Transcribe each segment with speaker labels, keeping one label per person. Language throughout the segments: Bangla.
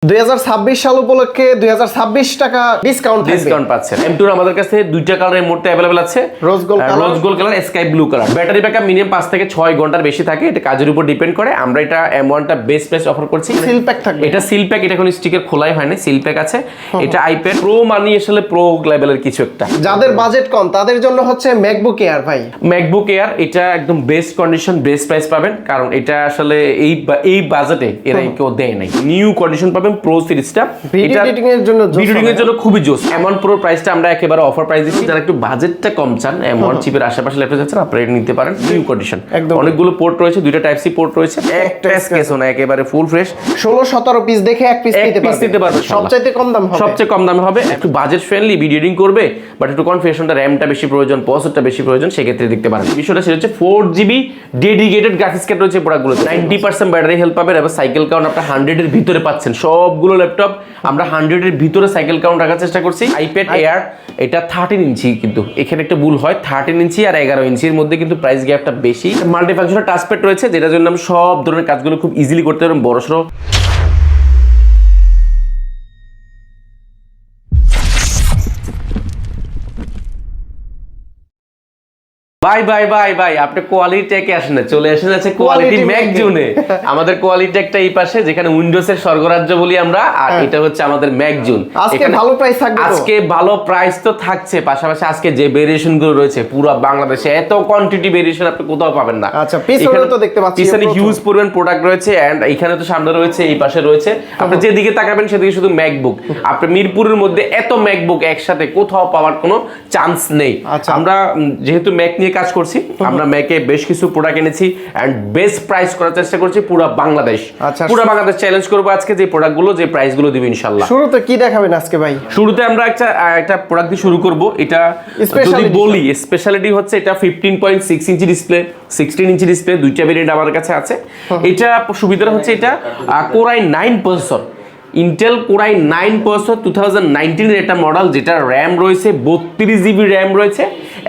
Speaker 1: 2026 সাল উপলক্ষে 2026 টাকা ডিসকাউন্ট
Speaker 2: পাচ্ছেন। M2 আমাদের কাছে দুইটা কালারের মধ্যে अवेलेबल আছে, rose gold colour, sky blue colour. Battery backup minimum 5 থেকে 6 ঘন্টার বেশি থাকে, এটা কাজের উপর ডিপেন্ড করে। আমরা এটা M1 টা বেস্ট প্রাইস অফার করছি।
Speaker 1: সিল প্যাক থাকবে,
Speaker 2: এটা সিল প্যাক, এটা কোনো স্টিকার খোলাই হয়নি, সিল প্যাক আছে। এটা আইপ্যাড প্রো মানে আসলে প্রো লেভেলের কিছু একটা।
Speaker 1: যাদের বাজেট কম তাদের জন্য হচ্ছে ম্যাকবুক এয়ার ভাই।
Speaker 2: ম্যাকবুক এয়ার এটা একদম বেস্ট কন্ডিশন, বেস্ট প্রাইস পাবেন, কারণ এটা আসলে এই বাজেটে এরা কেউ দেয় নাই। নিউ কন্ডিশন পাবেন প্রো সিরিজটা,
Speaker 1: ভিডিও এডিটিং এর জন্য
Speaker 2: খুবই জোস। M1 প্রো প্রাইসটা আমরা একেবারে অফার প্রাইস দিচ্ছি। যারা একটু বাজেটটা কম চান, M1 চিপের আশেপাশে ল্যাপটপ যাচ্ছেন, আপনারা এটা নিতে পারেন। নিউ কন্ডিশন, অনেকগুলো পোর্ট রয়েছে, দুইটা টাইপ সি পোর্ট রয়েছে, একটা কেস না, একেবারে ফুল ফ্রেশ।
Speaker 1: 16-17 পিস দেখে এক পিস নিতে পারবেন। সবচেয়ে কম দাম হবে,
Speaker 2: সবচেয়ে কম দামে হবে। একটু বাজেট ফ্রেন্ডলি, ভিডিও এডিটিং করবে বাট একটু কনফিগারেশনটা, র‍্যামটা বেশি প্রয়োজন, প্রসেসরটা বেশি প্রয়োজন, সেক্ষেত্রে দেখতে পারেন। বিষয়টা সেটা হচ্ছে 4GB ডেডিকেটেড গ্রাফিক্স কার্ড রয়েছে প্রোডাক্টগুলোতে। 90% ব্যাটারি হেল্প পাবেন এবং সাইকেল কাউন্ট আপনারা 100 এর ভিতরে পাচ্ছেন। সবগুলো ল্যাপটপ আমরা 100 এর ভিতরে সাইকেল কাউন্ট রাখার চেষ্টা করছি। আইপ্যাড এয়ার এটা 13 ইঞ্চি, কিন্তু এখানে একটা ভুল হয়, 13 ইঞ্চি আর 11 ইঞ্চির মধ্যে কিন্তু প্রাইস গ্যাপটা বেশি। মাল্টি ফাংশনাল টাচপ্যাড রয়েছে, যেটার জন্য আমরা সব ধরনের কাজগুলো খুব ইজিলি করতে পারবেন। বড়সড় ভাই আপনি কোয়ালিটি টেকে আসেন না, চলে এসে যাচ্ছে কোয়ালিটি ম্যাক জোনে। আমাদের কোয়ালিটি টেকটা এই পাশে, যেখানে উইন্ডোজ এর স্বর্গরাজ্য বলি আমরা, আর এটা হচ্ছে আমাদের ম্যাক জোন।
Speaker 1: আজকে ভালো প্রাইস থাকবে,
Speaker 2: আজকে ভালো প্রাইস তো থাকছে, পাশাপাশি আজকে যে ভেরিয়েশন গুলো রয়েছে পুরো বাংলাদেশে এত কোয়ান্টিটি ভেরিয়েশন আপনি কোথাও পাবেন না।
Speaker 1: আচ্ছা, পিছনে তো দেখতে পাচ্ছি
Speaker 2: পিছনে হিউজ পরিমাণ প্রোডাক্ট রয়েছে, এন্ড এখানে তো সামনে রয়েছে, এই পাশে রয়েছে। আপনি যেদিকে তাকাবেন সেদিকে শুধু ম্যাকবুক। আপনি মিরপুরের মধ্যে এত ম্যাকবুক একসাথে কোথাও পাওয়ার কোনো চান্স নেই। আমরা যেহেতু ম্যাক নিয়ে কাজ করছি, আমরা ম্যাকে বেশ কিছু প্রোডাক্ট এনেছি এন্ড বেস্ট প্রাইস করার চেষ্টা করছি পুরো বাংলাদেশ। পুরো বাংলাদেশ চ্যালেঞ্জ করব আজকে, যে প্রোডাক্টগুলো, যে প্রাইসগুলো দিব ইনশাআল্লাহ।
Speaker 1: শুরুতে কি দেখাবেন আজকে ভাই?
Speaker 2: শুরুতে আমরা একটা প্রোডাক্ট দিয়ে শুরু করব। এটা যদি বলি স্পেশালিটি হচ্ছে এটা 15.6 ইঞ্চি ডিসপ্লে, 16 ইঞ্চি ডিসপ্লে, দুইটা ভেরিয়েন্ট আমার কাছে আছে। এটা সুবিধাটা হচ্ছে এটা Core i9 processor, Intel Core i9 processor 2019 এর একটা মডেল, যেটা র্যাম রয়েছে 32GB র্যাম রয়েছে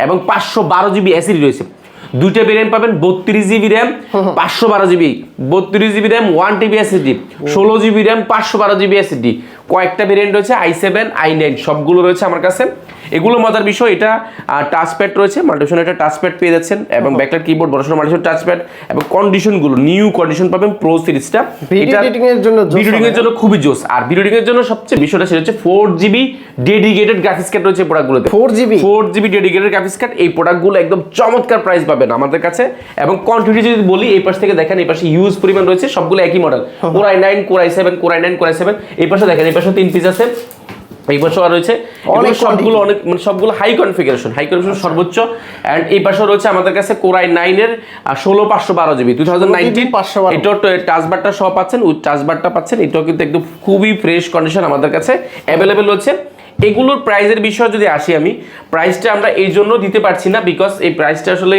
Speaker 2: এবং 512GB এসএসডি রয়েছে। দুইটা ভেরিয়েন্ট পাবেন, 32GB RAM, 512GB, 32GB RAM, 1TB SSD, 16GB RAM, 512GB SSD. কয়েকটা ভেরিয়েন্ট রয়েছে, i7 i9 সবগুলো রয়েছে আমার কাছে। এগুলো মজার বিষয়, এটা টাচপ্যাড রয়েছে, মাল্টিফাংশন একটা টাচপ্যাড পেয়ে যাচ্ছেন এবং ব্যাকলাইট কিবোর্ড, বড়সড় মাল্টিফাংশন টাচপ্যাড এবং কন্ডিশনগুলো নিউ কন্ডিশন পাবেন প্রো সিরিজটা।
Speaker 1: ভিডিও এডিটিং এর জন্য
Speaker 2: খুবই জোস। আর ভিডিও এডিটিং এর জন্য সবচেয়ে বিষয়টা সেটা হচ্ছে 4GB ডেডিকেটেড গ্রাফিক্স কার্ড রয়েছে প্রোডাক্টগুলোতে। 4GB ডেডিকেটেড গ্রাফিক্স কার্ড, এই প্রোডাক্টগুলো একদম চমৎকার প্রাইস পাবেন আমাদের কাছে। এবং কোয়ান্টিটি যদি বলি, এই পাশ থেকে দেখেন, এই পাশে হিউজ পরিমাণ রয়েছে, সবগুলো একই model, Core i9, Core i7, Core i9, Core i7। এই পাশে দেখেন, এই পাশে 3 পিস আছে, এই পাশে আর রয়েছে সবগুলো অনেক, মানে সবগুলো হাই কনফিগারেশন সর্বোচ্চ। এন্ড এই পাশে রয়েছে আমাদের কাছে Core i9 এর 16512GB 2019। এটাও টাচবারটা সহ পাচ্ছেন, উইথ টাচবারটা পাচ্ছেন। এটাও কিন্তু একদম খুবই ফ্রেশ কন্ডিশন আমাদের কাছে অ্যাভেলেবেল হচ্ছে। এগুলোর প্রাইসের বিষয়ে যদি আসি, আমি প্রাইসটা আমরা এই জন্য দিতে পারছি না, বিকজ এই প্রাইসটা আসলে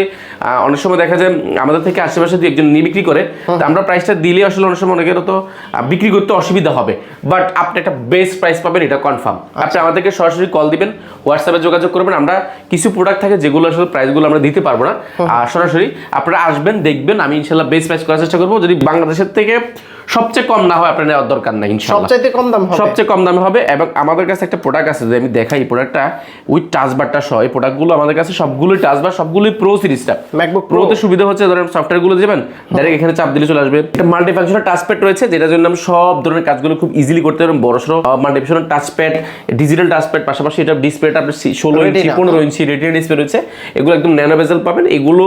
Speaker 2: অনেক সময় দেখা যায় আমাদের থেকে আশেপাশে যদি একজন নিয়ে বিক্রি করে, তো আমরা প্রাইসটা দিলে আসলে অনেক সময় অনেকের তো বিক্রি করতে অসুবিধা হবে। বাট আপনি একটা বেস্ট প্রাইস পাবেন, এটা কনফার্ম। আপনি আমাদেরকে সরাসরি কল দিবেন, হোয়াটসঅ্যাপে যোগাযোগ করবেন। আমরা কিছু প্রোডাক্ট থাকে যেগুলো আসলে প্রাইসগুলো আমরা দিতে পারবো না, আর সরাসরি আপনারা আসবেন, দেখবেন, আমি ইনশাল্লাহ বেস্ট প্রাইস করার চেষ্টা করবো। যদি বাংলাদেশের থেকে সবচেয়ে কম না হয়, আপনার নেওয়ার দরকার নাই, ইনশাআল্লাহ সবচেয়ে কম দামে হবে। এবং আমাদের কাছে একটা প্রোডাক্ট আছে, যে আমি দেখাই, এই প্রোডাক্টটা উইথ টাচবারটা সহ। এই প্রোডাক্টগুলো আমাদের কাছে সবগুলোই টাচবার, সবগুলোই প্রো সিরিজটা। ম্যাকবুক প্রোতে সুবিধা হচ্ছে, ধরেন সফটওয়্যারগুলো যাবেন ডাইরেক্ট এখানে চাপ দিলে চলে আসবে। একটা মাল্টিফাংশনাল টাচপ্যাড রয়েছে, যেটার জন্য আমি সব ধরনের কাজগুলো খুব ইজিলি করতে পারবেন। বড়সড় মাল্টিফাংশনাল টাচপ্যাড, ডিজিটাল টাচপ্যাড, পাশাপাশি এটা ডিসপ্লেটা আপনার 16 ইঞ্চি, 15 ইঞ্চি রেটিনা ডিসপ্লে রয়েছে। এগুলো একদম ন্যানো বেজেল পাবেন। এগুলো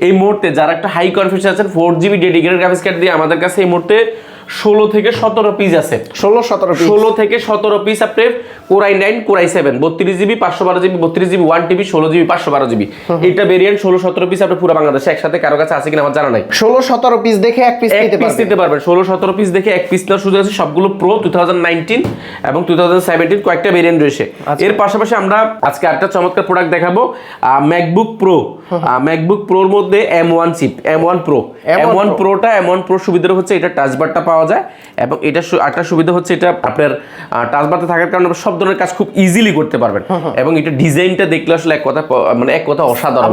Speaker 2: এই মুহূর্তে যারা একটা হাই কনফিগারেশন আছেন, 4GB ডেডিকেটেড গ্রাফিক্স কার্ড দিয়ে আমাদের কাছে এই মুহূর্তে 16 থেকে 17 পিস আছে। 16 থেকে 17 পিস আপনি Core i9, Core i7, 32GB, 512GB, 32GB, 1TB, 16GB, 512GB। এটা ভেরিয়েন্ট 16-17 পিস আপনি পুরো বাংলাদেশে একসাথে কারো কাছে আছে কিনা আমার জানা নাই।
Speaker 1: 16-17 পিস দেখে এক পিস নিতে পারবেন।
Speaker 2: 16-17 পিস দেখে এক পিস নেওয়ার সুযোগ আছে। সবগুলো প্রো 2019 এবং 2017 কয়েকটা ভেরিয়েন্ট রয়েছে। এর পাশাপাশি আমরা আজকে একটা চমৎকার প্রোডাক্ট দেখাবো, ম্যাকবুক প্রো। ম্যাকবুক প্রোর মধ্যে M1 chip, M1 pro. M1 প্রোটা, M1 pro সুবিধা হচ্ছে এটা টাচবারটা পাওয়া পাওয়া যায় এবং এটা একটা সুবিধা হচ্ছে এটা আপনার টাচবারতে থাকার কারণে সব ধরনের কাজ খুব ইজিলি করতে পারবেন এবং এটা ডিজাইনটা দেখলে আসলে এক কথা অসাধারণ,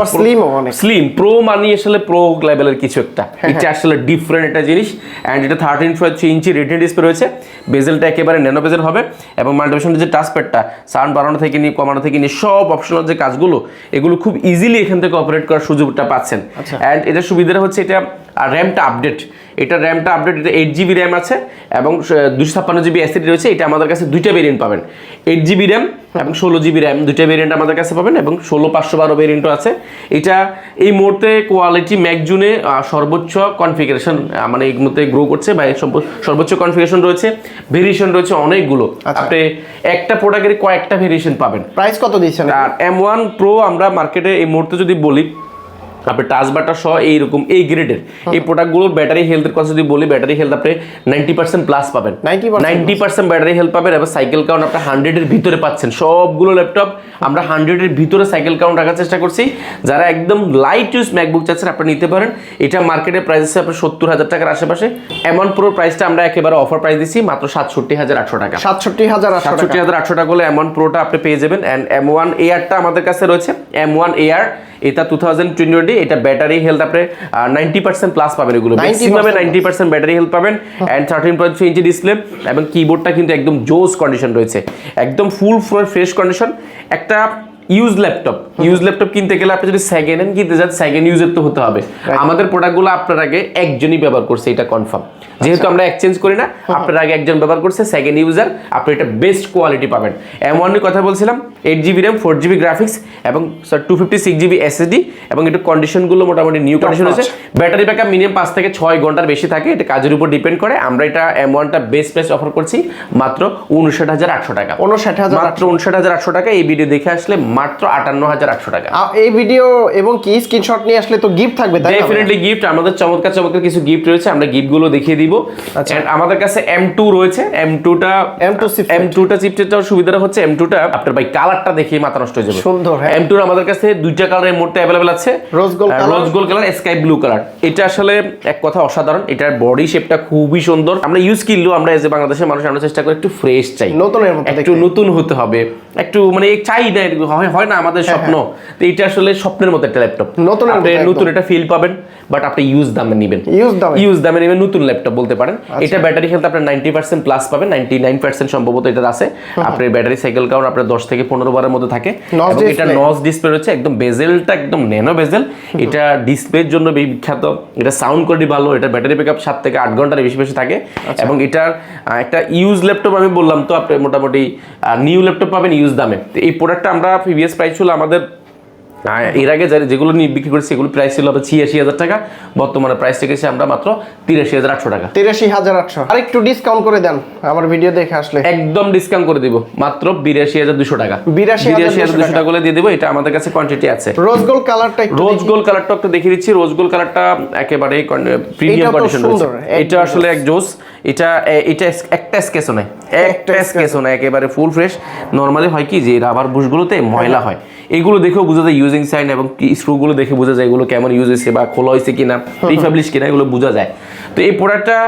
Speaker 2: স্লিম প্রো মানে আসলে প্রো লেভেলের কিছু একটা। এটা আসলে ডিফারেন্ট একটা জিনিস এন্ড এটা 13.3 ইঞ্চি রেটিনা ডিসপ্লে রয়েছে, বেজেলটা একেবারে ন্যানো বেজেল হবে এবং মাল্টিভিশনের যে টাচ প্যাডটা সাউন্ড বাড়ানো থেকে নিয়ে কমানো থেকে নিয়ে সব অপশনাল যে কাজগুলো এগুলো খুব ইজিলি এখান থেকে অপারেট করার সুযোগটা পাচ্ছেন। এন্ড এটা সুবিধাটা হচ্ছে এটা র্যামটা আপডেট, এটা 8GB র্যাম আছে এবং 256GB এসএসডি রয়েছে। এটা আমাদের কাছে দুইটা ভেরিয়েন্ট পাবেন, 8GB র্যাম এবং 16GB র্যাম, দুইটা ভেরিয়েন্ট আমাদের কাছে পাবেন এবং 16512 ভেরিয়েন্টও আছে। এটা এই মুহূর্তে কোয়ালিটি ম্যাকজুনে সর্বোচ্চ কনফিগারেশন মানে এই মুহূর্তে গ্রো করছে বা সর্বোচ্চ কনফিগারেশন রয়েছে, ভেরিয়েশন রয়েছে অনেকগুলো। আপনি একটা প্রোডাক্টের কয়েকটা ভেরিয়েশন পাবেন।
Speaker 1: প্রাইস কত দিচ্ছেন? আর
Speaker 2: M1 Pro আমরা মার্কেটে এই মুহূর্তে যদি বলি আপনি টাচ বাটার সহ এইরকম এই গ্রেডের এই প্রোডাক্টগুলোর ব্যাটারি হেলথের কথা যদি বলি, ব্যাটারি হেলথ আপনি 90% প্লাস পাবেন, 90% ব্যাটারি হেলথ পাবেন এবং সাইকেল কাউন্ট আপনি 100 এর ভিতরে পাচ্ছেন। সবগুলো ল্যাপটপ আমরা 100 এর ভিতরে সাইকেল কাউন্ট রাখার চেষ্টা করছি। যারা একদম লাইট ইউজ ম্যাকবুক চাচ্ছেন আপনি নিতে পারেন। এটা মার্কেটে প্রাইস আছে আপনার 70,000 টাকার আশেপাশে। M1 Pro প্রাইসটা আমরা একেবারে অফার প্রাইস দিচ্ছি মাত্র 67,800 টাকা। 67,800 টাকা হলে M1 Proটা আপনি পেয়ে যাবেন। এন্ড M1 Airটা আমাদের কাছে রয়েছে, M1 Air এটা 2020, এটা ব্যাটারি হেলথ আপনি 90% প্লাস পাবেন, এগুলো ম্যাক্সিমামে 90% ব্যাটারি হেলথ পাবেন এন্ড 13.3 ইঞ্চি ডিসপ্লে এবং কিবোর্ডটা কিন্তু একদম জোস কন্ডিশন রয়েছে, একদম ফুল ফ্রেশ কন্ডিশন। একটা ইউজ ল্যাপটপ কিনতে গেলে আপনি যদি সেকেন্ড হ্যান্ড কিনতে যান সেকেন্ড ইউজের তো হতে হবে। আমাদের প্রোডাক্টগুলো আপনার আগে একজনই ব্যবহার করছে, এটা কনফার্ম, যেহেতু আমরা এক্সচেঞ্জ করি না। আপনার আগে একজন ব্যবহার করছে, সেকেন্ড ইউজার, আপনি এটা বেস্ট কোয়ালিটি পাবেন। M1 এর কথা বলছিলাম, 8GB র্যাম 4GB গ্রাফিক্স এবং 256GB SSD এবং এটা কন্ডিশনগুলো মোটামুটি নিউ কন্ডিশন আছে। ব্যাটারি ব্যাকআপ মিনিমাম 5 থেকে 6 ঘন্টার বেশি থাকে, এটা কাজের উপর ডিপেন্ড করে। আমরা এটা M1টা বেস্ট প্রাইস অফার করছি মাত্র 59,800 টাকা, মাত্র 59,800 টাকা। এই ভিডিও দেখে আসলে মাত্র 58,800 টাকা।
Speaker 1: এই ভিডিও এবং কি স্ক্রিনশট নিয়ে আসলে তো গিফট থাকবে, তাই না?
Speaker 2: ডেফিনেটলি গিফট, আমাদের চমৎকার কিছু গিফট রয়েছে, আমরা গিফটগুলো দেখিয়ে দিব। এন্ড আমাদের কাছে M2 রয়েছে, M2টা চিপসেটটার সুবিধাটা হচ্ছে M2টা আপনার ভাই কালারটা দেখে মাথা নষ্ট হয়ে যাবে, সুন্দর। M2 আমাদের কাছে দুইটা কালারের মধ্যে अवेलेबल আছে, rose gold colour, sky blue colour. এটা আসলে এক কথা অসাধারণ, এটার বডি শেপটা খুবই সুন্দর। আমরা ইউজ কিনলেও আমরা এজ এ বাংলাদেশের মানুষ আমরা চেষ্টা করি একটু ফ্রেশ চাই, নতুনের মতো, একটু নতুন হতে হবে, একটু মানে চাই না, হয় না আমাদের স্বপ্ন। তো এটা আসলে স্বপ্নের মতো একটা ল্যাপটপ, নতুন এটা ফিল পাবেন, বাট আপনি ইউজ দামে নেবেন, নতুন ল্যাপটপ বলতে পারেন। এটা ব্যাটারি হেলথ আপনার 90% প্লাস পাবেন, 99% সম্ভবত এটা আছে। আপনার ব্যাটারি সাইকেল কাউন্ট আপনার 10 থেকে 15 বারের মধ্যে থাকে এবং এটা নচ ডিসপ্লে রয়েছে, একদম বেজেলটা একদম ন্যানো বেজেল। এটা ডিসপ্লের জন্য বিখ্যাত, এটা সাউন্ড কোয়ালিটি ভালো, এটা ব্যাটারি ব্যাকআপ 7 থেকে 8 ঘন্টার বেশি থাকে এবং এটার একটা ইউজ ল্যাপটপ আমি বললাম তো আপনি মোটামুটি নিউ ল্যাপটপ পাবেন ইউজ দামে। তো এই প্রোডাক্টটা আমরা প্রিভিয়াস প্রাইস ছিল আমাদের এর আগে যেগুলো নিয়ে বিক্রি করেছি সেগুলো প্রাইস ছিল 86,000 টাকা, বর্তমানে প্রাইস রেখেছি আমরা মাত্র 83,800 টাকা। 83,800। আর একটু ডিসকাউন্ট করে দেন আমার ভিডিও দেখে আসলে, একদম ডিসকাউন্ট করে দিব মাত্র 82,200 টাকা। 82,200 টাকা করে দিয়ে দেব। এটা আমাদের কাছে কোয়ান্টিটি আছে। রোজ গোল্ড কালারটা একটু দেখিয়ে দিচ্ছি। রোজ গোল্ড কালারটা একেবারে প্রিমিয়াম কন্ডিশন রয়েছে, এটা আসলে এক জোস। এটা একটা স্কেচও নাই, একেবারে ফুল ফ্রেশ। নরমালি হয় কি যে রাবার বুশগুলোতে ময়লা হয়, এগুলো দেখেও বোঝা যায় ইউজিং সাইন এবং স্ক্রুগুলো দেখে বোঝা যায় এগুলো কেমন ইউজ হয়েছে বা খোলা হয়েছে কিনা, রিফাবলিশ কিনা, এগুলো বোঝা যায়। তো এই প্রোডাক্টটা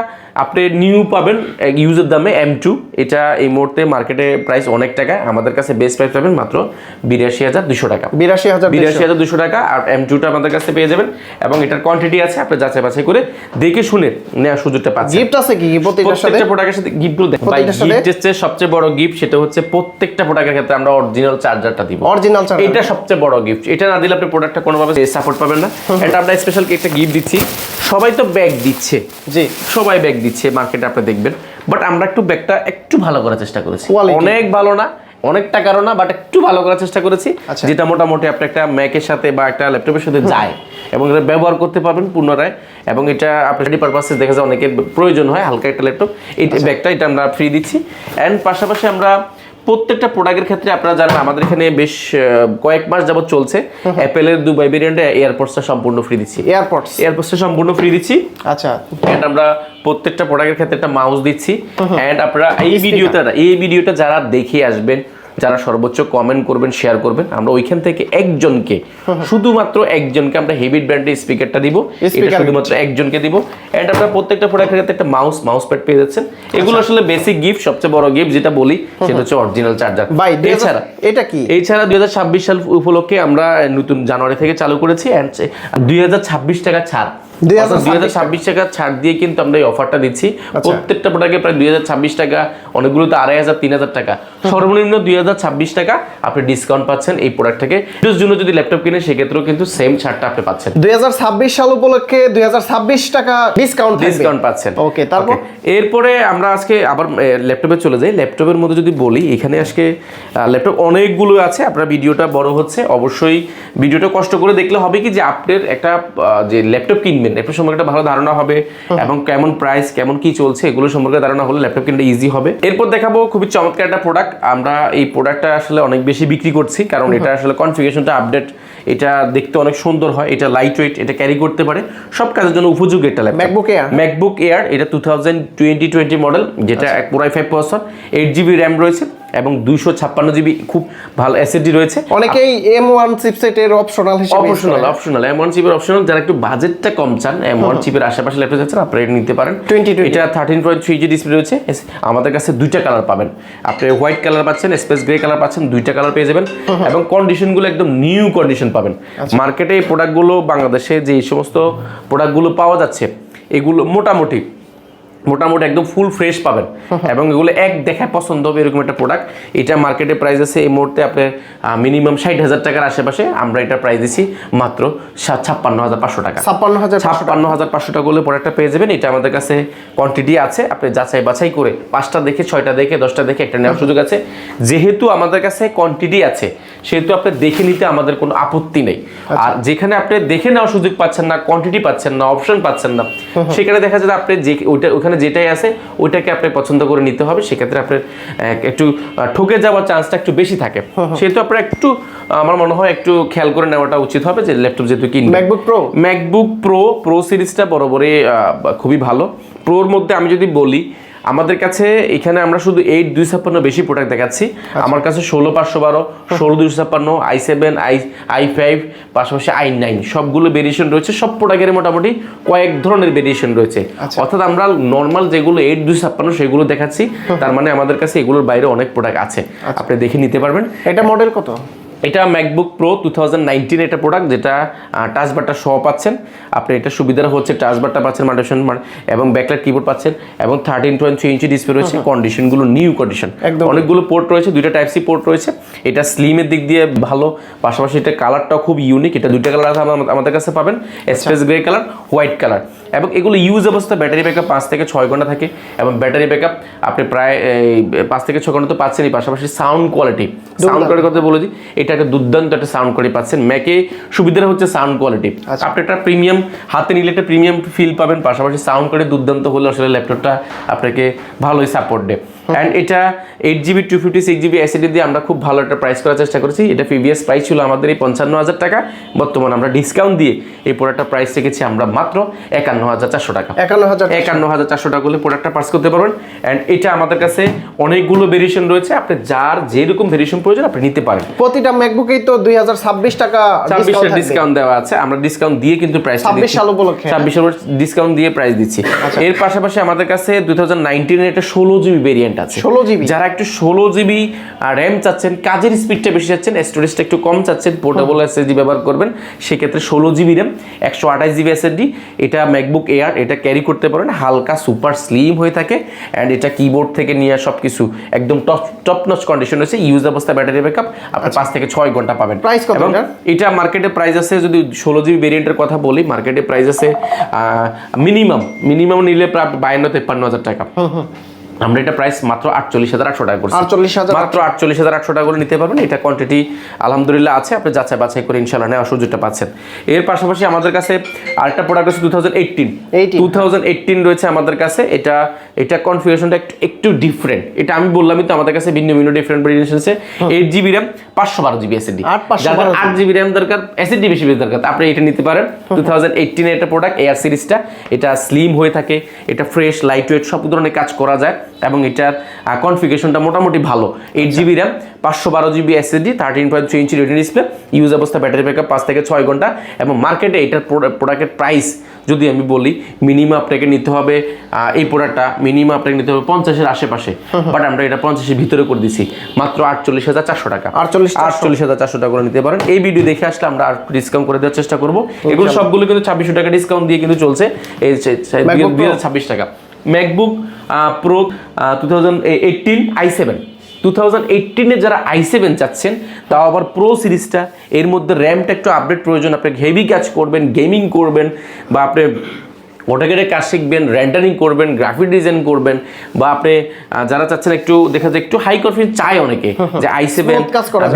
Speaker 2: আপনি নিউ পাবেন ইউজের দামে M2। এটা এই মুহূর্তে মার্কেটে প্রাইস অনেক টাকা, আমাদের কাছে বেস্ট প্রাইস পাবেন মাত্র 82,200 টাকা। 82,200 টাকা। আর M2টা আমাদের কাছে পেয়ে যাবেন এবং এটার কোয়ান্টিটি আছে, আপনি যাচাই বাছাই করে দেখে শুনে নেওয়ার সুযোগটা পাচ্ছেন। গিফট আছে কি প্রত্যেকটা প্রোডাক্টের সাথে? গিফটগুলো দেখেন ভাই, গিফটের সবচেয়ে বড় গিফট সেটা হচ্ছে প্রত্যেকটা প্রোডাক্টের ক্ষেত্রে আমরা অরিজিনাল চার্জারটা দিব, অরিজিনাল চার্জার। এটা সবচেয়ে বড় গিফট, এটা না দিলে আপনি প্রোডাক্টটা কোনোভাবে সাপোর্ট পাবেন না। এটা আমরা স্পেশাল একটা গিফট দিচ্ছি। সবাই তো ব্যাগ দিচ্ছে, জি সবাই ব্যাগ দিচ্ছে মার্কেটে আপনি দেখবেন, বাট আমরা একটু ব্যাগটা একটু ভালো করার চেষ্টা করেছি। অনেক ভালো না, অনেক টাকারও না, বাট একটু ভালো করার চেষ্টা করেছি, যেটা মোটামুটি আপনি একটা ম্যাকের সাথে বা একটা ল্যাপটপের সাথে যায় এবং এটা ব্যবহার করতে পারবেন পুনরায়। এবং এটা আপনার স্টাডি পারপাসে দেখা যায় অনেকের প্রয়োজন হয় হালকা একটা ল্যাপটপ, এই ব্যাগটা এটা আমরা ফ্রি দিচ্ছি। অ্যান্ড পাশাপাশি আমরা প্রত্যেকটা প্রোডাক্টের ক্ষেত্রে আপনারা জানেন আমাদের এখানে বেশ কয়েক মাস যাবত চলছে অ্যাপেলের দুবাই ভেরিয়েন্টে এয়ারপডসটা সম্পূর্ণ ফ্রি দিচ্ছি, এয়ারপডসটা সম্পূর্ণ ফ্রি দিচ্ছি। আচ্ছা, এন্ড আমরা প্রত্যেকটা প্রোডাক্টের ক্ষেত্রে একটা মাউস দিচ্ছি। এন্ড আপনারা এই ভিডিওটা যারা দেখে আসবেন যারা সর্বোচ্চ কমেন্ট করবেন, শেয়ার করবেন, আমরা ওইখান থেকে একজনকে, শুধুমাত্র একজনকে আমরা হেভি ব্র্যান্ডের স্পিকারটা দিব। এটা শুধুমাত্র একজনকে দিব। এন্ড আপনারা প্রত্যেকটা প্রোডাক্টের সাথে একটা মাউস প্যাড পেয়ে যাচ্ছেন। এগুলো আসলে বেসিক গিফট, সবচেয়ে বড় গিফট যেটা বলি সেটা হচ্ছে অরিজিনাল চার্জার। এছাড়া
Speaker 1: এটা কি,
Speaker 2: এছাড়া 2026 সাল উপলক্ষে আমরা নতুন জানুয়ারি থেকে চালু করেছি 2026 টাকা ছাড়, 2026 টাকা ছাড় দিয়ে কিন্তু আমরা এই অফারটা দিচ্ছি। প্রত্যেকটা প্রোডাক্টে প্রায় 2026 টাকা, অনেকগুলো তো 2500 3000 টাকা, সর্বনিম্ন 2026 টাকা আপনি ডিসকাউন্ট পাচ্ছেন এই প্রোডাক্ট থেকে। এর জন্য যদি ল্যাপটপ কিনে সেক্ষেত্রেও কিন্তু সেম ছাড়টা আপনি পাচ্ছেন।
Speaker 1: 2026 সাল উপলক্ষে 2026 টাকা ডিসকাউন্ট
Speaker 2: পাচ্ছেন।
Speaker 1: ওকে, তারপর
Speaker 2: এরপরে আমরা আজকে আবার ল্যাপটপে চলে যাই। ল্যাপটপের মধ্যে যদি বলি, এখানে আজকে ল্যাপটপ অনেকগুলো আছে। আপনার ভিডিওটা বড় হচ্ছে, অবশ্যই ভিডিওটা কষ্ট করে দেখলে হবে কি যে আপনার একটা যে ল্যাপটপ কিনবেন ল্যাপটপ সম্পর্কে একটা ভালো ধারণা হবে এবং কেমন প্রাইস, কেমন কি চলছে এগুলো সম্পর্কে ধারণা হলে ল্যাপটপ কিনতে ইজি হবে। এরপর দেখাবো খুবই চমৎকার একটা প্রোডাক্ট। আমরা এই প্রোডাক্টটা আসলে অনেক বেশি বিক্রি করছি, কারণ এটা আসলে কনফিগারেশনটা আপডেট, এটা দেখতে অনেক সুন্দর হয়, এটা লাইট ওয়েট, এটা ক্যারি করতে পারে, সব কাজের জন্য উপযোগী একটা ল্যাপটপ। ম্যাকবুক এয়ার, এটা 2020 মডেল, যেটা Core i5 processor, 8GB RAM রয়েছে এবং 256GB খুব ভালো এসএসডি রয়েছে।
Speaker 1: অনেকেই M1 চিপসেটের অপশনাল হিসেবে
Speaker 2: অপশনাল M1 চিপের অপশনাল, যারা একটু বাজেটটা কম চান, M1 চিপের আশেপাশে ল্যাপটপ যাচ্ছেন, আপনারা এটা নিতে পারেন। এটা 13.3G ডিসপ্লে রয়েছে। আমাদের কাছে দুইটা কালার পাবেন, আপনি হোয়াইট কালার পাচ্ছেন, স্পেস গ্রে কালার পাচ্ছেন, দুইটা কালার পেয়ে যাবেন এবং কন্ডিশনগুলো একদম নিউ কন্ডিশন পাবেন। মার্কেটে এই প্রোডাক্টগুলো, বাংলাদেশে যে সমস্ত প্রোডাক্টগুলো পাওয়া যাচ্ছে এগুলো মোটামুটি একদম ফুল ফ্রেশ পাবেন এবং এগুলো এক দেখায় পছন্দ হবে এরকম একটা প্রোডাক্ট। এটা মার্কেটে প্রাইস আছে এই মুহূর্তে আপনার মিনিমাম 60,000 টাকার আশেপাশে। আমরা এটা প্রাইস দিচ্ছি মাত্র 56,500 টাকা। 56,500 টাকা করলে প্রোডাক্টটা পেয়ে যাবেন। এটা আমাদের কাছে কোয়ান্টিটি আছে, আপনি যাচাই বাছাই করে 5টা দেখে, 6টা দেখে, 10টা দেখে একটা নেওয়ার সুযোগ আছে। যেহেতু আমাদের কাছে কোয়ান্টিটি আছে সেহেতু আপনি দেখে নিতে আমাদের কোনো আপত্তি নেই। আর যেখানে আপনি দেখে নেওয়ার সুযোগ পাচ্ছেন না, কোয়ান্টিটি পাচ্ছেন না, অপশন পাচ্ছেন না, সেখানে দেখা যায় আপনি যে ওখানে যেটাই আছে ওইটাকে আপনি পছন্দ করে নিতে হবে। সেক্ষেত্রে আপনার একটু ঠকে যাওয়ার চান্সটা একটু বেশি থাকে। সেহেতু আপনার একটু, আমার মনে হয় একটু খেয়াল করে নেওয়াটা উচিত হবে যে ল্যাপটপ যেহেতু কিনবেন। ম্যাকবুক প্রো সিরিজটা বরাবরই খুবই ভালো। প্রোর মধ্যে আমি যদি বলি, আমাদের কাছে এখানে আমরা শুধু 8256 বেশি প্রোডাক্ট দেখাচ্ছি। আমার কাছে 16512, 16256, i7, i5, পাশাপাশি i9 সবগুলো ভেরিয়েশন রয়েছে। সব প্রোডাক্টের মোটামুটি কয়েক ধরনের ভেরিয়েশন রয়েছে। অর্থাৎ আমরা নর্মাল যেগুলো 8256 সেগুলো দেখাচ্ছি, তার মানে আমাদের কাছে এগুলোর বাইরে অনেক প্রোডাক্ট আছে, আপনি দেখে নিতে পারবেন।
Speaker 1: এটা মডেল কত?
Speaker 2: এটা ম্যাকবুক প্রো 2019 এটা প্রোডাক্ট, যেটা টাচ বারটা সহ পাচ্ছেন আপনি। এটা সুবিধা হচ্ছে টাচ বারটা পাচ্ছেন মাল্টিফাংশন এবং ব্যাকলাইট কিবোর্ড পাচ্ছেন এবং 13.3 ইঞ্চি ডিসপ্লে রয়েছে। কন্ডিশনগুলো নিউ কন্ডিশন, অনেকগুলো পোর্ট রয়েছে, দুইটা টাইপ সি পোর্ট রয়েছে। এটা স্লিমের দিক দিয়ে ভালো, পাশাপাশি এটা কালারটাও খুব ইউনিক। এটা দুইটা কালার আমাদের কাছে পাবেন, space grey colour, white colour. এবং এগুলো ইউজ অবস্থা ব্যাটারি ব্যাকআপ 5 থেকে 6 ঘন্টা থাকে এবং ব্যাটারি ব্যাকআপ আপনি প্রায় 5 থেকে 6 ঘন্টা তো পাচ্ছেনই। পাশাপাশি সাউন্ড কোয়ালিটি কথা বলে দিই, এটা একটা দুর্দান্ত একটা সাউন্ড কোয়ালিটি পাচ্ছেন। ম্যাকে সুবিধাটা হচ্ছে সাউন্ড কোয়ালিটি, আপনি একটা প্রিমিয়াম হাতে নিলে একটা প্রিমিয়াম ফিল পাবেন। পাশাপাশি সাউন্ড কোয়ালিটি দুর্দান্ত হলে আসলে ল্যাপটপটা আপনাকে ভালোই সাপোর্ট দেয়। অ্যান্ড এটা 8GB 256GB এসএসডি দিয়ে আমরা খুব ভালো একটা প্রাইস করার চেষ্টা করেছি। এটা প্রিভিয়াস প্রাইস ছিল আমাদের এই 55,000 টাকা, বর্তমানে আমরা ডিসকাউন্ট দিয়ে এই প্রোডাক্টটা প্রাইস রেখেছি আমরা মাত্র 51,400 টাকা। 51,400 টাকা করলে প্রোডাক্টটা পার্স করতে পারবেন। অ্যান্ড এটা আমাদের কাছে অনেকগুলো ভেরিয়েশন রয়েছে, আপনি যার যেরকম ভেরিয়েশন প্রয়োজন আপনি নিতে পারেন।
Speaker 1: প্রতিটা ম্যাকবুকেই তো 2026 টাকা
Speaker 2: ডিসকাউন্ট দেওয়া আছে, আমরা ডিসকাউন্ট দিয়ে কিন্তু প্রাইস
Speaker 1: 26 সাল উপলক্ষে
Speaker 2: 26 সাল ডিসকাউন্ট দিয়ে প্রাইস দিচ্ছি। এর পাশাপাশি আমাদের কাছে 2019 এর একটা 16GB ভেরিয়েন্ট আছে।
Speaker 1: 16GB,
Speaker 2: যারা একটু 16GB র্যাম চাচ্ছেন, কাজের স্পিডটা বেশি চাচ্ছেন, স্টোরেজটা একটু কম চাচ্ছেন, পোর্টেবল এসএসডি ব্যবহার করবেন, সেক্ষেত্রে 16GB র্যাম 128GB এসএসডি, এটা ম্যাকবুক এয়ার, এটা ক্যারি করতে পারেন। হালকা সুপার স্লিম হয়ে থাকে অ্যান্ড এটা কিবোর্ড থেকে নিয়ে সবকিছু একদম টপ নচ কন্ডিশন রয়েছে। ইউজ অবস্থা ব্যাটারি ব্যাকআপ আপনি 5 থেকে 6 ঘন্টা পাবেন।
Speaker 1: প্রাইস কত?
Speaker 2: এটা মার্কেটে প্রাইস আছে, যদি 16GB ভেরিয়েন্টের কথা বলি, মার্কেটে প্রাইস আছে মিনিমাম নিলে প্রায় 52-53,000 টাকা। আমরা এটা প্রাইস মাত্র 48,800 টাকা করছি। মাত্র 48,800 টাকা করে নিতে পারবেন। এটা কোয়ান্টিটি আলহামদুলিল্লাহ আছে, আপনি যাচাই বাছাই করে ইনশাআল্লাহ নেওয়ার সুযোগটা পাচ্ছেন। এর পাশাপাশি আমাদের কাছে আরেকটা প্রোডাক্ট আছে 2018 রয়েছে আমাদের কাছে। এটা কনফিগারেশনটা একটু ডিফারেন্ট। এটা আমি বললামই তো, আমাদের কাছে ভিন্ন ডিফারেন্ট ভেরিয়েশন আছে। 8GB র্যাম 512GB এসএসডি, যাদের 8GB র্যাম দরকার, এসএসডি বেশি দরকার, আপনি এটা নিতে পারেন। 2018 এর একটা প্রোডাক্ট, এয়ার সিরিজটা। এটা স্লিম হয়ে থাকে, এটা ফ্রেশ লাইট ওয়েট, সব ধরনের কাজ করা যায়। এবং এটার কনফিগারেশনটা মোটামুটি ভালো। 8GB র্যাম, 512GB SSD, 13.3 ইঞ্চি রেটিনা ডিসপ্লে, ইউজ অবস্থা ব্যাটারি ব্যাকআপ 5 থেকে 6 ঘন্টা। এবং মার্কেটে এটার প্রোডাক্টের প্রাইস যদি আমি বলি, মিনিমাম আপনাকে নিতে হবে এই প্রোডাক্টটা মিনিমাম আপনাকে নিতে হবে 50-এর আশেপাশে, বাট আমরা এটা 50-এর ভিতরে করে দিছি মাত্র 48,400 টাকা। 48,400 টাকা করে নিতে পারেন। এই ভিডিও দেখে আসলে আমরা আর ডিসকাউন্ট করে দেওয়ার চেষ্টা করবো। এগুলো সবগুলো কিন্তু 2600 টাকা ডিসকাউন্ট দিয়ে কিন্তু চলছে, এই 2026 টাকা। ম্যাকবুক প্রো 2018 i7, 2018-এ যারা i7 চাচ্ছেন, তাও আবার প্রো সিরিজটা, এর মধ্যে র্যামটা একটু আপডেট প্রয়োজন, আপনি হেভি কাজ করবেন, গেমিং করবেন, বা আপনি অটোক্যাডের কাজ শিখবেন, রেন্ডারিং করবেন, গ্রাফিক ডিজাইন করবেন, বা আপনি যারা চাচ্ছেন একটু দেখা যায় একটু হাই কনফিডেন্স চায় অনেকে, যে i7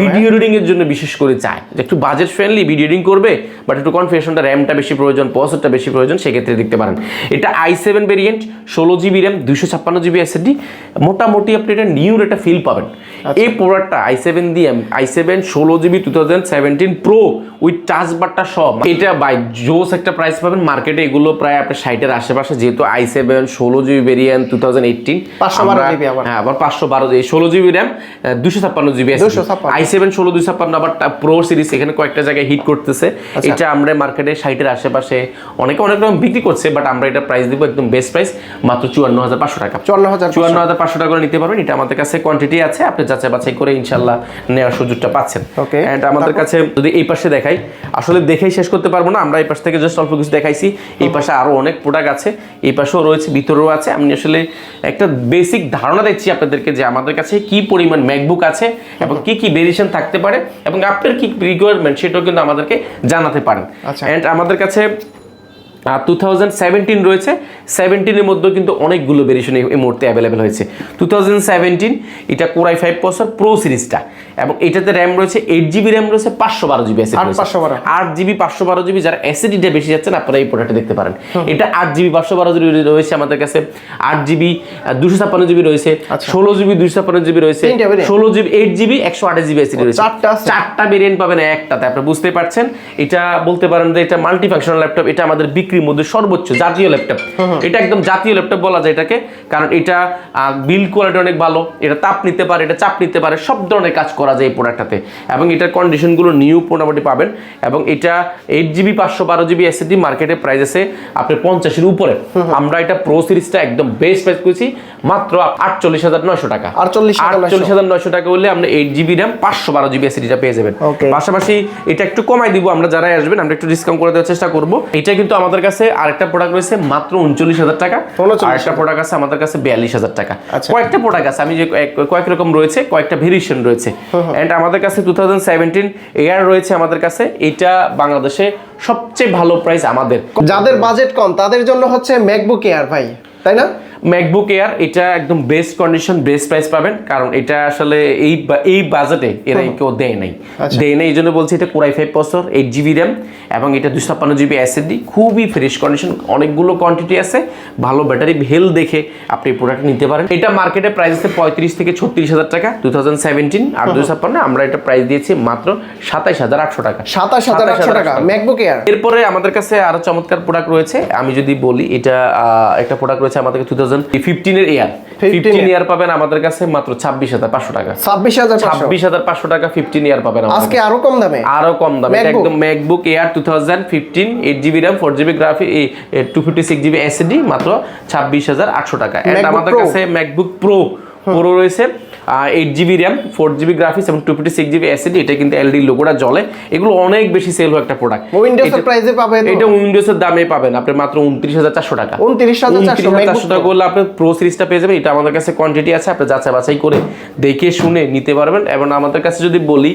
Speaker 2: ভিডিও এডিটিং এর জন্য বিশেষ করে চায় যে একটু বাজেট ফ্রেন্ডলি ভিডিও এডিটিং করবে, বাট একটু কনফিগারেশনটা র্যামটা বেশি প্রয়োজন, প্রসেসরটা বেশি প্রয়োজন, সেক্ষেত্রে দেখতে পারেন। এটা i7 variant, 16GB RAM, 256GB SSD, মোটামুটি আপনি এটা নিউ একটা ফিল পাবেন। এই প্রোডাক্টটা i7 দিয়ে, i7 16GB 2017 pro with touch বারটা সব, এটা বাই জোস একটা প্রাইস পাবেন। মার্কেটে এগুলো প্রায় আপনার 60-এর আশেপাশে, যেহেতু i7 16GB ভেরিয়েন্ট 2018,
Speaker 1: 512GB
Speaker 2: আবার 512 16GB র্যাম, 256GB i7 256, আবার প্রো সিরিজ এখানে কয়েকটা জায়গায় হিট করতেছে। এটা আমরা মার্কেটে 60-এর আশেপাশে অনেক রকম বিক্রি করছে, বাট আমরা এটা প্রাইস দিব একদম বেস্ট প্রাইস মাত্র 54,500 টাকা। 54,500 টাকা করে নিতে পারবেন। এটা আমাদের কাছে কোয়ান্টিটি আছে, আপনি যাচাই বাছাই করে ইনশাআল্লাহ নেওয়ার সুযোগটা পাচ্ছেন। এন্ড আমাদের কাছে যদি এই পাশে দেখাই, আসলে দেখেই শেষ করতে পারবো না, আমরা এই পাশ থেকে জাস্ট অল্প কিছু দেখাইছি। এই পাশে আরো অনেক প্রোডাক্ট আছে, এই পাশেও রয়েছে, ভিতরেও আছে। আমি আসলে একটা বেসিক ধারণা দিচ্ছি আপনাদেরকে যে আমাদের কাছে কি পরিমাণ ম্যাকবুক আছে এবং কি কি ভেরিয়েশন থাকতে পারে এবং আপনার কি রিকোয়ারমেন্ট সেটাও কিন্তু আমাদেরকে জানাতে পারেন। এন্ড আমাদের কাছে 2017 রয়েছে, 17-এর মধ্যে কিন্তু অনেকগুলো ভেরিয়েশন এই মুহূর্তে অ্যাভেলেবেল হয়েছে। 2017 এটা Core i5 প্রসেসর প্রো সিরিজটা, এবং এটাতে র্যাম রয়েছে 8GB র্যাম রয়েছে, 512GB SSD, 8GB 512GB। যারা SSD-টা বেশি যাচ্ছেন আপনারা এই প্রোডাক্টটা দেখতে পারেন। এটা 8GB 512GB রয়েছে আমাদের কাছে, 8GB 256GB রয়েছে, 16GB 256GB রয়েছে, 16GB 8GB 128GB SSD রয়েছে। চারটা ভেরিয়েন্ট পাবেন একটাতে, আপনারা বুঝতে পারছেন। এটা বলতে পারেন যে এটা মাল্টিফাংশনাল ল্যাপটপ, এটা আমাদের বিক্রির মধ্যে সর্বোচ্চ জাতীয় ল্যাপটপ। এটা একদম জাতীয় ল্যাপটপ বলা যায় এটাকে, কারণ এটা বিল্ড কোয়ালিটি অনেক ভালো, এটা তাপ নিতে পারে, এটা চাপ নিতে পারে, সব ধরনের কাজ করা যায় এই প্রোডাক্টটাতে। এবং এটার কন্ডিশনগুলো নিউ মোটামুটি পাবেন। এবং এটা 8GB 512GB SSD মার্কেটে প্রাইস আছে আপনি 50-এর উপরে। আমরা এটা প্রো সিরিজটা একদম বেস্ট প্রাইস করেছি মাত্র 48,900 টাকা। 48,900 টাকা হলে আপনি 8GB র্যাম 512GB SSD-টা পেয়ে যাবেন। পাশাপাশি এটা একটু কমাই দিব, আমরা যারা আসবেন আমরা একটু ডিসকাউন্ট করে দেওয়ার চেষ্টা করব। এটা কিন্তু আমাদের কাছে আরেকটা প্রোডাক্ট রয়েছে মাত্র 39,000 টাকা, আরেকটা প্রোডাক্ট আছে আমাদের কাছে 42,000 টাকা। কয়েকটা প্রোডাক্ট আছে, আমি যে কয়েক রকম রয়েছে, কয়েকটা ভেরিয়েশন রয়েছে। এন্ড আমাদের কাছে 2017 এয়ার রয়েছে আমাদের কাছে, এটা বাংলাদেশে সবচেয়ে ভালো প্রাইস আমাদের।
Speaker 1: যাদের বাজেট কম তাদের জন্য হচ্ছে ম্যাকবুক এয়ার ভাই, তাই না?
Speaker 2: ম্যাকবুক এয়ার এটা একদম বেস্ট কন্ডিশন, বেস্ট প্রাইস পাবেন, কারণ এটা আসলে এই বাজেটে এরা কেউ দেয় নাই, এই জন্য বলছি। এটা Core i5 processor, 8GB RAM, এবং এটা 256GB SSD, খুবই ফ্রেশ কন্ডিশন, অনেকগুলো কোয়ান্টিটি আছে, ভালো ব্যাটারি হেলথ দেখে আপনি এই প্রোডাক্ট নিতে পারেন। এটা মার্কেটে প্রাইস আছে 35 থেকে 36,000 টাকা 2017 আর 256, আমরা এটা প্রাইস দিয়েছি মাত্র 27,800 টাকা।
Speaker 1: 27,800 টাকা ম্যাকবুক এয়ার।
Speaker 2: এরপরে আমাদের কাছে আরো চমৎকার প্রোডাক্ট রয়েছে, আমি যদি বলি এটা একটা প্রোডাক্ট রয়েছে আমাদের 2015 এর এয়ার, 15 ইয়ার পাবেন আমাদের কাছে মাত্র 26,500 টাকা। 26,500 টাকা 15 ইয়ার পাবেন
Speaker 1: আজকে আরো কম দামে,
Speaker 2: একদম MacBook air 2015 8GB RAM 4GB graphic 256GB SSD মাত্র 26,800 টাকা। এন্ড আমাদের কাছে ম্যাকবুক প্রো রয়েছে 8GB র্যাম 4GB গ্রাফিক্স এবং 256GB SSD, এটা কিন্তু এলডি লোগোটা জ্বলে, এগুলো অনেক বেশি সেল হয় একটা প্রোডাক্ট।
Speaker 1: উইন্ডোজের প্রাইসে পাবেন,
Speaker 2: এটা উইন্ডোজের দামে পাবেন আপনি মাত্র 29,400 টাকা।
Speaker 1: 29,400
Speaker 2: টাকা করলে আপনি প্রো সিরিজটা পেয়ে যাবেন। এটা আমাদের কাছে কোয়ান্টিটি আছে, আপনি যাচাই বাছাই করে দেখে শুনে নিতে পারবেন। এবং আমাদের কাছে যদি বলি,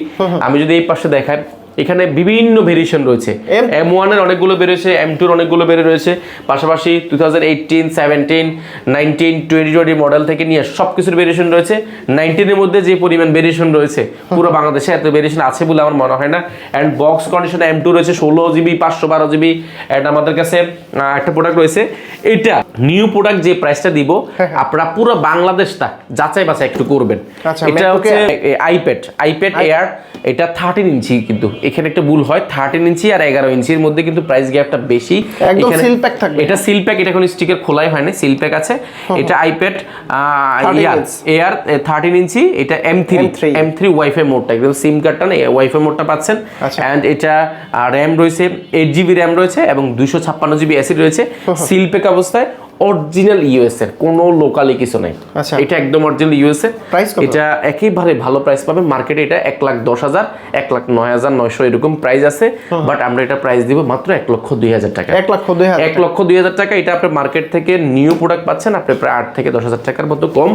Speaker 2: আমি যদি এই পাশে দেখাই, এখানে বিভিন্ন ভেরিয়েশন রয়েছে, M1 এর অনেকগুলো বেরিয়েছে, M2 এর অনেকগুলো বেরিয়ে রয়েছে, পাশাপাশি 2018 17 19 2020 মডেল থেকে নিয়ে সবকিছুর ভেরিয়েশন রয়েছে। 19 এর মধ্যে যে পরিমাণ ভেরিয়েশন রয়েছে পুরো বাংলাদেশে এত ভেরিয়েশন আছে বলে আমার মনে হয় না। এন্ড বক্স কন্ডিশন M2 রয়েছে 16GB 512GB। এন্ড আমাদের কাছে একটা প্রোডাক্ট রয়েছে, এটা নিউ প্রোডাক্ট, যে প্রাইসটা দিব আপনারা পুরো বাংলাদেশটা যাচাই বাছাই একটু করবেন। এটা হচ্ছে আইপ্যাড এয়ার, এটা 13 ইঞ্চি কিন্তু এখানে একটা ভুল হয় 13 ইঞ্চি আর 11 ইঞ্চির মধ্যে কিন্তু প্রাইস গ্যাপটা বেশি।
Speaker 1: একদম সিল প্যাক থাকবে,
Speaker 2: এটা সিল প্যাক, এটা কোনো স্টিকার খোলাই হয়নি, সিল প্যাক আছে। এটা আইপ্যাড এয়ার 13 ইঞ্চি, এটা M3 ওয়াইফাই মোডটা, একদম সিম কার্ডটা না ওয়াইফাই মোডটা পাচ্ছেন। এন্ড এটা র্যাম রয়েছে 8GB র্যাম রয়েছে এবং 256GB এসএসডি রয়েছে, সিল প্যাক অবস্থায়, অরিজিনাল ইউএস এর, কোনো লোকালি কিছু নাই। এটা একদম অরিজিনাল ইউএস এর। এটা একেবারে ভালো প্রাইস পাবেন মার্কেটে, এটা 1,10,000 1,09,900 এরকম প্রাইস আছে, বাট আমরা এটা প্রাইস দিব মাত্র 1,02,000 টাকা। 1,02,000 টাকা। এটা আপনি মার্কেট থেকে নিউ প্রোডাক্ট পাচ্ছেন আপনি প্রায় 8 থেকে 10,000 টাকার মতো কম।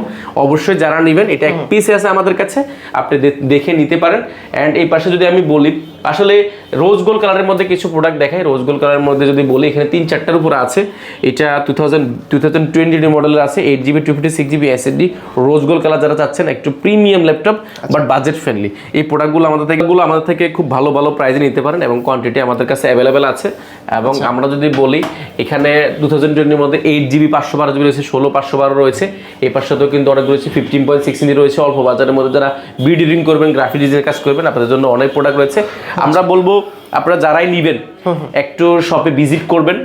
Speaker 2: অবশ্যই যারা নেবেন, এটা এক পিস আছে আমাদের কাছে, আপনি দেখে নিতে পারেন। এন্ড এই পাশে যদি আমি বলি, আসলে রোজ গোল্ড কালারের মধ্যে কিছু প্রোডাক্ট দেখাই। রোজ গোল্ড কালারের মধ্যে যদি বলি, এখানে 3-4টার উপরে আছে। এটা 2020 মডেলের আছে, 8GB 256GB SSD rose gold colour. যারা চাচ্ছেন একটু premium laptop but budget friendly, এই প্রোডাক্টগুলো আমাদের থেকে খুব ভালো ভালো প্রাইসে নিতে পারেন এবং কোয়ান্টিটি আমাদের কাছে অ্যাভেলেবেল আছে। এবং আমরা যদি বলি, এখানে 2020 মধ্যে 8GB 512GB রয়েছে, 16 512 রয়েছে। এই পাশেও কিন্তু অনেক রয়েছে, 15.6 ইঞ্চি রয়েছে। অল্প বাজারের মধ্যে যারা ভিডিও এডিটিং করবেন, গ্রাফিক ডিজাইনের কাজ করবেন, আপনাদের জন্য অনেক প্রোডাক্ট রয়েছে। আমরা বলবো আপনারা যারাই নিবেন একটু শপে ভিজিট করবেন।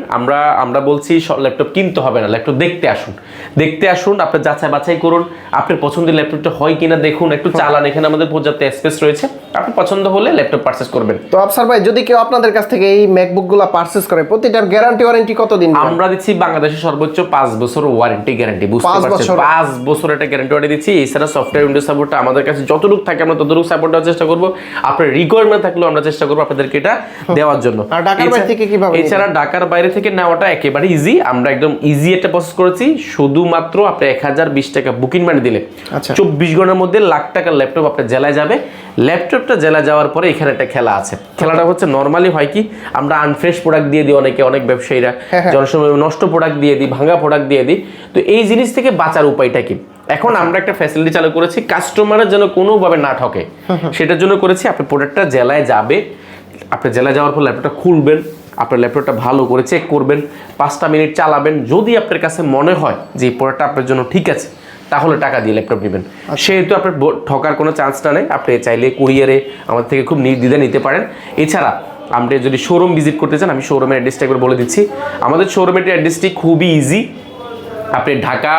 Speaker 2: আমরা বলছি ল্যাপটপ কিনতে হবে না, ল্যাপটপ দেখতে আসুন, আপনি যাচাই বাছাই করুন, আপনার পছন্দের ল্যাপটপটা হয় কিনা দেখুন, একটু চালান। এখানে আমাদের পর্যাপ্ত স্পেস রয়েছে, আপনি পছন্দ হলে ল্যাপটপ পারচেজ করবেন।
Speaker 1: তো আফসার ভাই, যদি কেউ আপনাদের কাছ থেকে এই ম্যাকবুক গুলা পারচেজ করে, প্রতিটার গ্যারান্টি ওয়ারেন্টি কতদিন?
Speaker 2: আমরা দিচ্ছি বাংলাদেশে সর্বোচ্চ 5 বছর ওয়ারেন্টি গ্যারান্টি। বুঝতে পারছেন, 5 বছর এটা গ্যারান্টি ওয়ারেন্টি দিচ্ছি। এছাড়া সফটওয়্যার উইন্ডোজ সাপোর্টটা আমাদের কাছে যতটুকু থাকে আমরা ততটুকু সাপোর্ট দেওয়ার চেষ্টা করব। আপনার রিকোয়ারমেন্ট থাকলেও আমরা চেষ্টা করব আপনাদেরকে এটা দেওয়ার জন্য।
Speaker 1: ঢাকার বাইরে থেকে কিভাবে?
Speaker 2: এছাড়া ঢাকার বাইরে থেকে নেওয়াটা একেবারে ইজি, আমরা একদম ইজি একটা প্রসেস করেছি। শুধুমাত্র আপনি 1020 টাকা বুকিং মানি দিলে 24 ঘন্টার মধ্যে লাখ টাকার ল্যাপটপ আপনার জেলায় যাবে। ল্যাপটপটা জেলা যাওয়ার পরে এখানে একটা খেলা আছে। খেলাটা হচ্ছে, নর্মালি হয় কি, আমরা আনফ্রেশ প্রোডাক্ট দিয়ে দিই, অনেক ব্যবসায়ীরা জনসময় নষ্ট প্রোডাক্ট দিয়ে দিই, ভাঙা প্রোডাক্ট দিয়ে দিই। তো এই জিনিস থেকে বাঁচার উপায়টা কি? এখন আমরা একটা ফ্যাসিলিটি চালু করেছি, কাস্টমারের যেন কোনোভাবে না ঠকে, সেটার জন্য করেছি। আপনি প্রোডাক্টটা জেলায় যাবে, আপনি জেলায় যাওয়ার পর ল্যাপটপটা খুলবেন, আপনার ল্যাপটপটা ভালো করে চেক করবেন, 5টা মিনিট চালাবেন। যদি আপনার কাছে মনে হয় যে এই প্রোডাক্টটা আপনার জন্য ঠিক আছে, তাহলে টাকা দিয়ে ল্যাপটপ নেবেন। সেহেতু আপনার ঠকার কোনো চান্সটা নেই। আপনি চাইলে কুরিয়ারে আমাদের থেকে খুব নির্দ্বিধায় নিতে পারেন। এছাড়া আপনি যদি শোরুম ভিজিট করতে চান, আমি শোরুমের অ্যাড্রেসটা একবার বলে দিচ্ছি। আমাদের শোরুমের অ্যাড্রেসটি খুবই ইজি। আপনি ঢাকা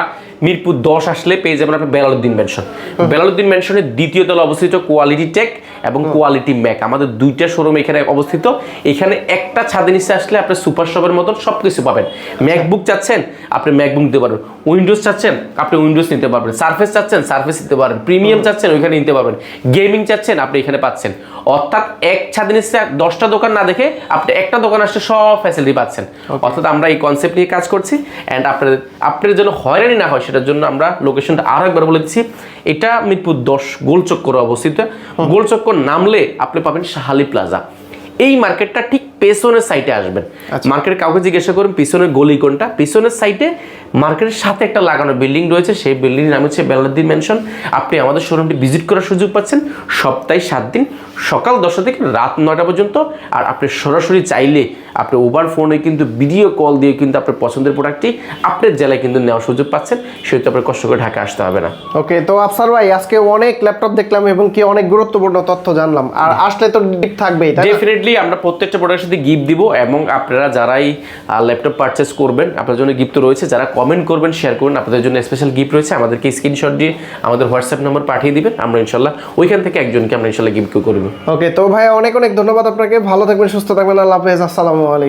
Speaker 2: মিরপুর 10 আসলে পেয়ে যাবেন আপনি বেলালউদ্দিন ম্যানশন। বেলালউদ্দিন ম্যানশনের 2য় তলা অবস্থিত কোয়ালিটি টেক এবং কোয়ালিটি ম্যাক, আমাদের 2টা শোরুম এখানে অবস্থিত। এখানে একটা ছাদের নিচে আসলে আপনি সুপার শপের মতন সবকিছু পাবেন। ম্যাকবুক চাচ্ছেন, আপনি ম্যাকবুক নিতে পারবেন। উইন্ডোজ চাচ্ছেন, আপনি উইন্ডোজ নিতে পারবেন। সারফেস চাচ্ছেন, সারফেস নিতে পারবেন। প্রিমিয়াম চাচ্ছেন, ওইখানে নিতে পারবেন। গেমিং চাচ্ছেন, আপনি এখানে পাচ্ছেন। অর্থাৎ এক ছাদের নিচে 10টা দোকান না দেখে আপনি একটা দোকান আসলে সব ফ্যাসিলিটি পাচ্ছেন। অর্থাৎ আমরা এই কনসেপ্ট নিয়ে কাজ করছি। অ্যান্ড আপনাদের জন্য হয়রানি না হয় সেটার জন্য আমরা লোকেশনটা আরো একবার বলে দিচ্ছি। এটা মিরপুর 10 গোলচক্করে অবস্থিত। গোলচক্কর নামলে আপনি পাবেন শাহালি প্লাজা। এই মার্কেটটা ঠিক পেছনের সাইডে আসবেন। মার্কেটের কাউকে জিজ্ঞাসা করুন পিছনের গলি কোনটা, পিছনের সাইডে মার্কেটের সাথে একটা লাগানো বিল্ডিং রয়েছে, সেই বিল্ডিংয়ের নাম হচ্ছে বেলালউদ্দিন ম্যানশন। আপনি আমাদের শোরুমটি ভিজিট করার সুযোগ পাচ্ছেন সপ্তাহে 7 দিন, সকাল 10টা থেকে রাত 9টা পর্যন্ত। আর আপনি সরাসরি চাইলে আপনি ওভার ফোনে কিন্তু ভিডিও কল দিয়ে কিন্তু আপনার পছন্দের প্রোডাক্টটি আপনার জেলায় কিন্তু নেওয়ার সুযোগ পাচ্ছেন। সেহেতু আপনার কষ্ট করে ঢাকা আসতে হবে না।
Speaker 1: ওকে, তো আফসার ভাই, আজকে অনেক ল্যাপটপ দেখলাম এবং কি অনেক গুরুত্বপূর্ণ তথ্য জানলাম। আর আসলে তো গিফট থাকবেই,
Speaker 2: ডেফিনেটলি আমরা প্রত্যেকটা প্রোডাক্টের সাথে গিফট দিব। এবং আপনারা যারাই ল্যাপটপ পারচেস করবেন, আপনাদের জন্য গিফট রয়েছে। যারা কমেন্ট করবেন, শেয়ার করবেন, আপনাদের জন্য স্পেশাল গিফট রয়েছে। আমাদেরকে স্ক্রিনশট দিয়ে আমাদের হোয়াটসঅ্যাপ নম্বর পাঠিয়ে দিবেন, আমরা ইনশাল্লাহ ওইখান থেকে একজনকে আমরা ইনশাল্লাহ গিফট করব।
Speaker 1: ওকে, তো ভাই অনেক ধন্যবাদ আপনাকে। ভালো থাকবেন, সুস্থ থাকবেন। আল্লাহ হাফেজ, আসসালামু আলাইকুম।